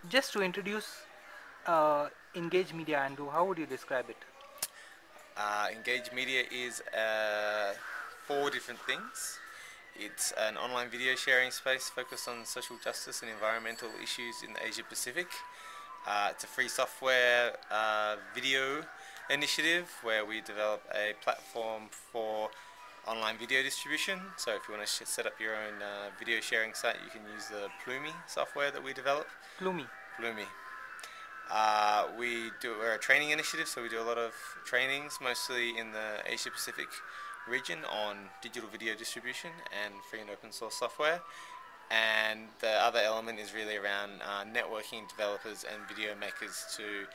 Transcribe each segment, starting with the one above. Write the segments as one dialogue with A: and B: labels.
A: Just to introduce Engagemedia, Andrew, how would you describe it?
B: Engagemedia is four different things. It's an online video sharing space focused on social justice and environmental issues in the Asia Pacific. It's a free software video initiative where we develop a platform for online video distribution. So if you want to set up your own video sharing site, you can use the Plumi software that we develop.
A: Plumi.
B: Plumi. We're a training initiative, so we do a lot of trainings, mostly in the Asia Pacific region, on digital video distribution and free and open source software. And the other element is really around networking developers and video makers to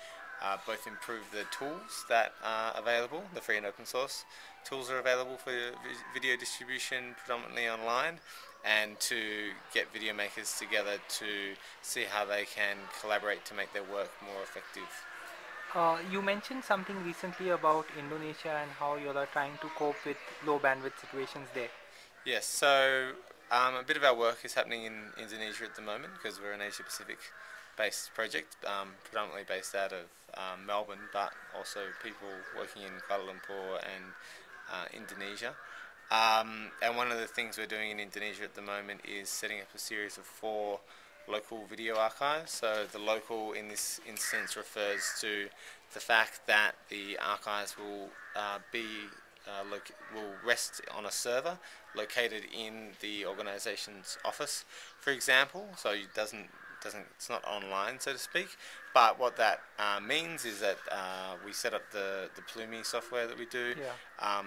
B: both improve the tools that are available. The free and open source tools are available for video distribution predominantly online, and to get video makers together to see how they can collaborate to make their work more effective.
A: You mentioned something recently about Indonesia and how you are trying to cope with low bandwidth situations there.
B: Yes, so a bit of our work is happening in Indonesia at the moment because we're an Asia Pacific based project, predominantly based out of Melbourne, but also people working in Kuala Lumpur and Indonesia. And one of the things we're doing in Indonesia at the moment is setting up a series of 4 local video archives. So the local in this instance refers to the fact that the archives will will rest on a server located in the organisation's office, for example. So it's not online, so to speak. But what that means is that we set up the Plumi software that we do.
A: Yeah.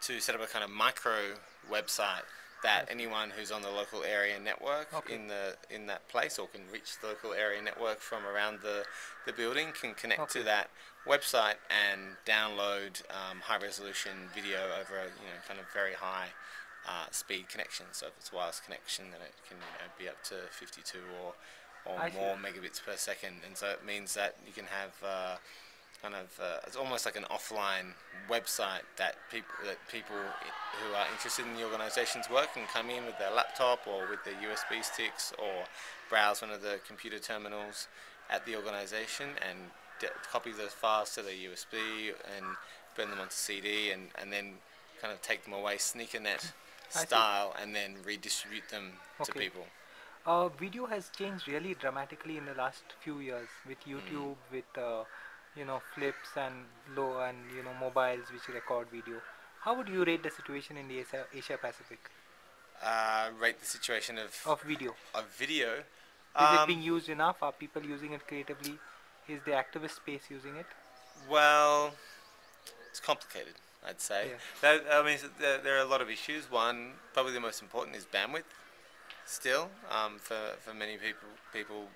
B: To set up a kind of micro website that anyone who's on the local area network in that place, or can reach the local area network from around the building, can connect to that website and download high resolution video over a kind of very high speed connection. So if it's a wireless connection, then it can be up to 52 or more megabits per second, and so it means that you can have it's almost like an offline website that people who are interested in the organisation's work can come in with their laptop or with their USB sticks, or browse one of the computer terminals at the organisation and copy those files to their USB and burn them onto CD, and then kind of take them away sneaker-net style, and then redistribute them to people.
A: Video has changed really dramatically in the last few years with YouTube, with flips and mobiles which record video. How would you rate the situation in the Asia Pacific
B: Rate the situation
A: of video?
B: Of video.
A: Is it being used enough? Are people using it creatively? Is the activist space using it?
B: Well, it's complicated, I'd say.
A: Yeah.
B: There are a lot of issues. One, probably the most important, is bandwidth. Still, for many people,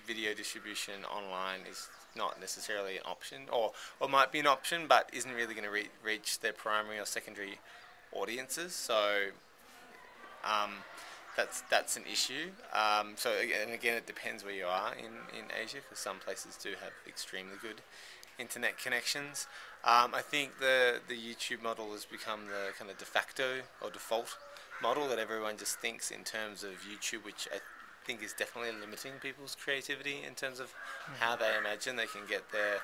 B: video distribution online is not necessarily an option, or might be an option, but isn't really going to reach their primary or secondary audiences. So that's an issue. So again, it depends where you are in Asia, because some places do have extremely good internet connections. I think the YouTube model has become the kind of de facto or default model that everyone just thinks in terms of YouTube, which I think is definitely limiting people's creativity in terms of how they imagine they can get their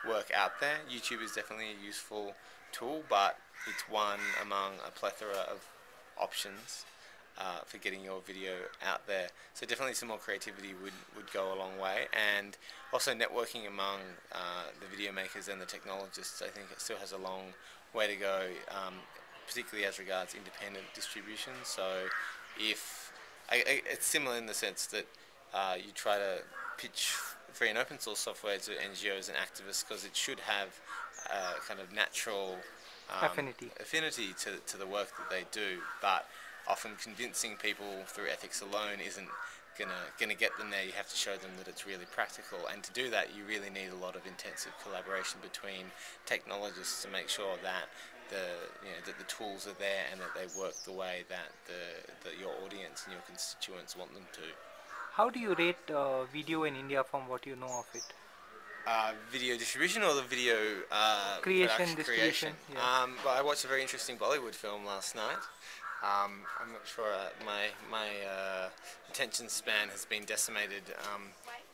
B: work out there. YouTube is definitely a useful tool, but it's one among a plethora of options for getting your video out there. So definitely some more creativity would go a long way, and also networking among the video makers and the technologists. I think it still has a long way to go, particularly as regards independent distribution. So it's similar in the sense that you try to pitch free and open source software to NGOs and activists, because it should have kind of natural affinity to the work that they do, but often convincing people through ethics alone isn't gonna get them there. You have to show them that it's really practical, and to do that you really need a lot of intensive collaboration between technologists to make sure that the tools are there and that they work the way that your audience and your constituents want them to.
A: How do you rate video in India from what you know of it?
B: Video distribution or the video
A: creation?
B: Yeah. Well, I watched a very interesting Bollywood film last night I'm not sure. My attention span has been decimated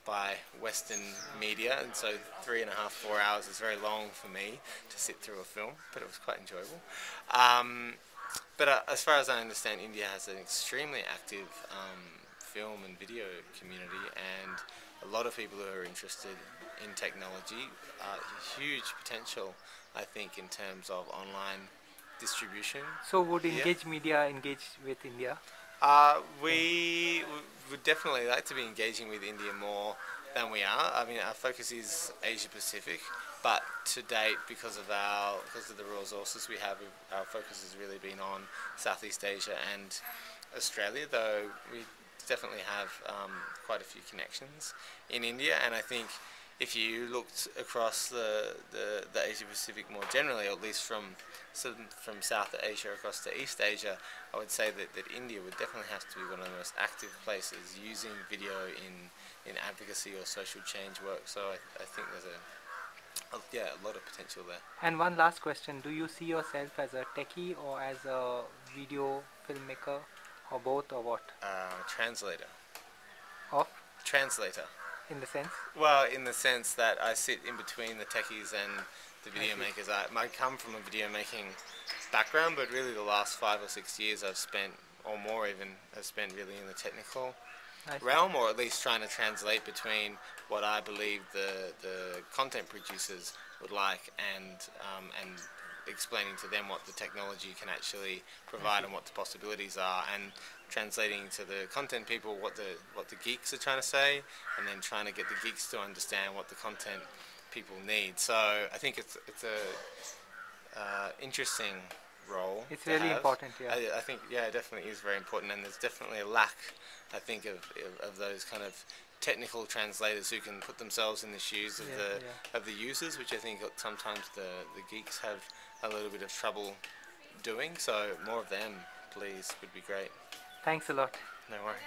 B: by Western media, and so 3.5, 4 hours is very long for me to sit through a film, but it was quite enjoyable. But as far as I understand, India has an extremely active film and video community, and a lot of people who are interested in technology. Huge potential, I think, in terms of online distribution
A: So would
B: here.
A: Engagemedia engage with India?
B: We would definitely like to be engaging with India more than we are. I mean, our focus is Asia Pacific, but to date, because of the resources we have, our focus has really been on Southeast Asia and Australia. Though we definitely have quite a few connections in India, and I think if you looked across the Asia Pacific more generally, or at least from South Asia across to East Asia, I would say that India would definitely have to be one of the most active places using video in advocacy or social change work. So I think there's a lot of potential there.
A: And one last question, do you see yourself as a techie or as a video filmmaker, or both, or what?
B: Translator.
A: Of?
B: Translator.
A: In the sense?
B: Well, in the sense that I sit in between the techies and the video
A: see.
B: makers. I come from a video making background, but really the last 5 or 6 years I've spent, or more even, have spent really in the technical
A: I see.
B: realm, or at least trying to translate between what I believe the content producers would like, and explaining to them what the technology can actually provide and what the possibilities are, and translating to the content people what the geeks are trying to say, and then trying to get the geeks to understand what the content people need. So I think it's a interesting role
A: It's
B: to
A: really
B: have.
A: important, yeah.
B: I think it definitely is very important, and there's definitely a lack, I think, of those kind of technical translators who can put themselves in the shoes of of the users, which I think sometimes the geeks have a little bit of trouble doing. So more of them, please, would be great.
A: Thanks a lot.
B: No worries.